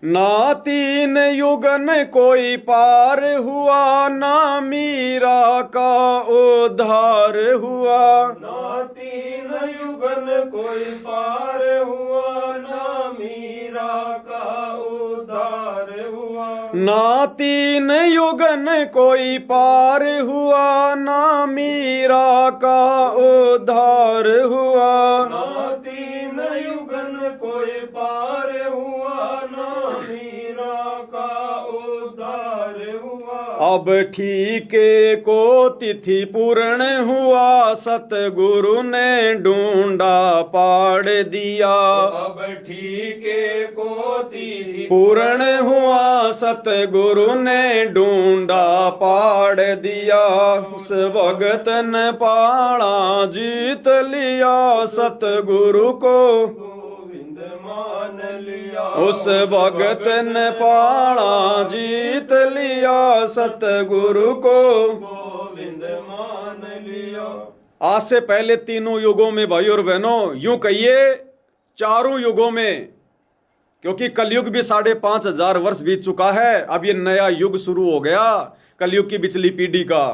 ना तीन युगन कोई पार हुआ, ना मीरा का उद्धार हुआ। ना तीन युगन कोई पार हुआ, ना मीरा का उद्धार हुआ। ना तीन युगन कोई पार हुआ, ना मीरा का उद्धार हुआ। ना तीन युगन कोई पार हुआ, ना मीरा का उद्धार हुआ। अब ठीके को तिथि पूर्ण हुआ, सतगुरु ने ढूंढा पाड़ दिया। अब ठीके को तिथि पूर्ण हुआ, सतगुरु ने ढूंढा पाड़ दिया। उस भगत ने पाड़ा जीत लिया, सतगुरु को गोविंद मान लिया। उस भगत ने पाड़ा जीत लिया, सतगुरु को गोविंद मान लिया। आज से पहले तीनों युगों में भाई और बहनों, यूं कहिए चारों युगों में, क्योंकि कलयुग भी 5,500 वर्ष बीत चुका है। अब ये नया युग शुरू हो गया कलयुग की पिछली पीढ़ी का।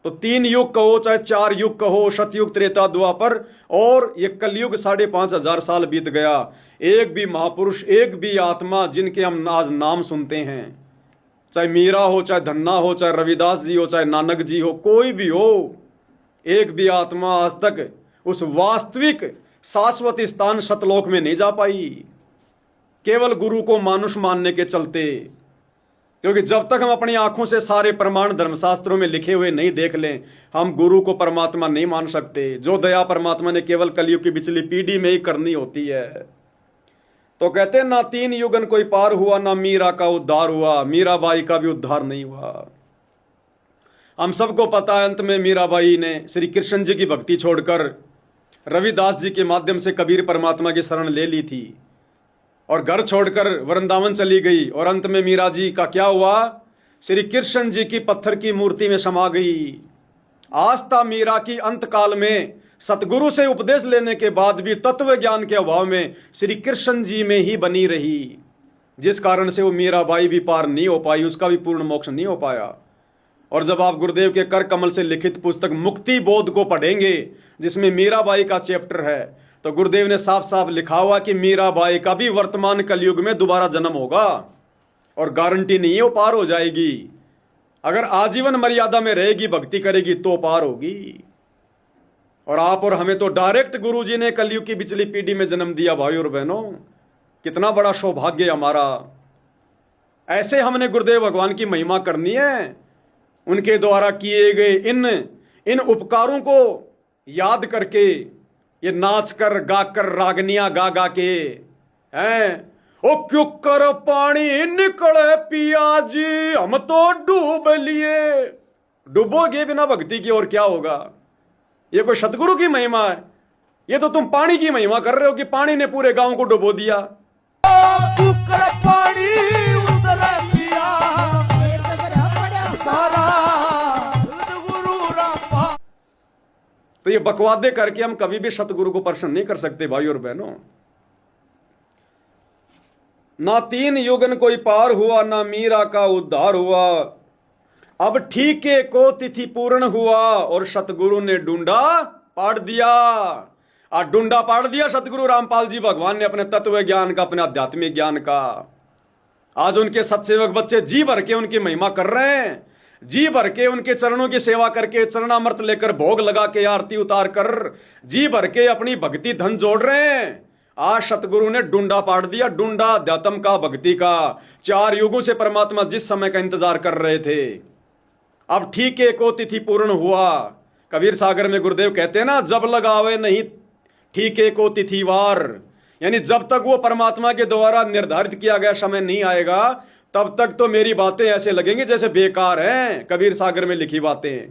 तो 3 युग कहो चाहे 4 युग कहो, सतयुग त्रेता द्वापर, और ये कलयुग 5,500 साल बीत गया। एक भी महापुरुष, एक भी आत्मा जिनके हम आज नाम सुनते हैं, चाहे मीरा हो, चाहे धन्ना हो, चाहे रविदास जी हो, चाहे नानक जी हो, कोई भी हो, एक भी आत्मा आज तक उस वास्तविक शाश्वत स्थान सतलोक में नहीं जा पाई, केवल गुरु को मानुष मानने के चलते। क्योंकि जब तक हम अपनी आंखों से सारे प्रमाण धर्मशास्त्रों में लिखे हुए नहीं देख लें, हम गुरु को परमात्मा नहीं मान सकते। जो दया परमात्मा ने केवल कलयुग की पिछली पीढ़ी में ही करनी होती है। तो कहते हैं ना तीन युगन कोई पार हुआ, ना मीरा का उद्धार हुआ। मीराबाई का भी उद्धार नहीं हुआ। हम सबको पता है अंत में मीराबाई ने श्री कृष्ण जी की भक्ति छोड़कर रविदास जी के माध्यम से कबीर परमात्मा की शरण ले ली थी और घर छोड़कर वृंदावन चली गई। और अंत में मीरा जी का क्या हुआ? श्री कृष्ण जी की पत्थर की मूर्ति में समा गई। आस्था मीरा की अंत काल में सतगुरु से उपदेश लेने के बाद भी तत्व ज्ञान के अभाव में श्री कृष्ण जी में ही बनी रही, जिस कारण से वो मीराबाई भी पार नहीं हो पाई, उसका भी पूर्ण मोक्ष नहीं हो पाया। और जब आप गुरुदेव के कर कमल से लिखित पुस्तक मुक्ति बोध को पढ़ेंगे, जिसमें मीराबाई का चैप्टर है, तो गुरुदेव ने साफ साफ लिखा हुआ कि मीराबाई का भी वर्तमान कलयुग में दोबारा जन्म होगा और गारंटी नहीं है वो पार हो जाएगी। अगर आजीवन मर्यादा में रहेगी, भक्ति करेगी तो पार होगी। और आप और हमें तो डायरेक्ट गुरुजी ने कलयुग की पिछली पीढ़ी में जन्म दिया। भाई और बहनों, कितना बड़ा सौभाग्य हमारा। ऐसे हमने गुरुदेव भगवान की महिमा करनी है। उनके द्वारा किए गए इन उपकारों को याद करके, ये नाच कर गा कर रागनियां गा गा के हैं, ओ क्यों कर पानी निकले पिया जी, हम तो डूब लिए। डूबोगे बिना भक्ति की और क्या होगा? ये कोई सतगुरु की महिमा है? ये तो तुम पानी की महिमा कर रहे हो कि पानी ने पूरे गांव को डुबो दिया। पानी उतरा पिया सारा तो ये बकवादे करके हम कभी भी सतगुरु को प्रसन्न नहीं कर सकते। भाई और बहनों, ना तीन युगन कोई पार हुआ, ना मीरा का उद्धार हुआ। अब ठीके को तिथि पूर्ण हुआ और सतगुरु ने डूंडा पाड़ दिया। डूंडा पाड़ दिया सतगुरु रामपाल जी भगवान ने अपने तत्व ज्ञान का, अपने आध्यात्मिक ज्ञान का। आज उनके सत्सेवक बच्चे जी भर के उनकी महिमा कर रहे हैं, जी भर के उनके चरणों की सेवा करके, चरणामृत लेकर भोग लगा के, आरती उतार कर जी भर के अपनी भक्ति धन जोड़ रहे हैं। आज सतगुरु ने डूंडा पाड़ दिया, डूंडा अध्यात्म का, भक्ति का। 4 युगों से परमात्मा जिस समय का इंतजार कर रहे थे, अब ठीके को तिथि पूर्ण हुआ। कबीर सागर में गुरुदेव कहते हैं ना, जब लगावे नहीं ठीके को तिथिवार, यानी जब तक वो परमात्मा के द्वारा निर्धारित किया गया समय नहीं आएगा, तब तक तो मेरी बातें ऐसे लगेंगी जैसे बेकार हैं, कबीर सागर में लिखी बातें।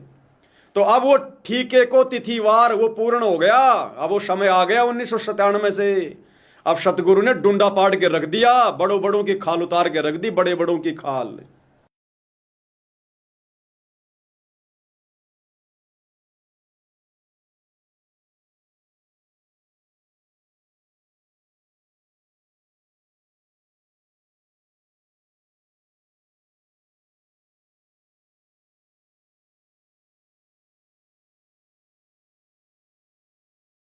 तो अब वो ठीके को तिथिवार वो पूर्ण हो गया। अब वो समय आ गया 1997 से। अब सतगुरु ने डूंडा पाड़ के रख दिया, बड़ों बड़ों की खाल उतार के रख दी, बड़े बड़ों की खाल।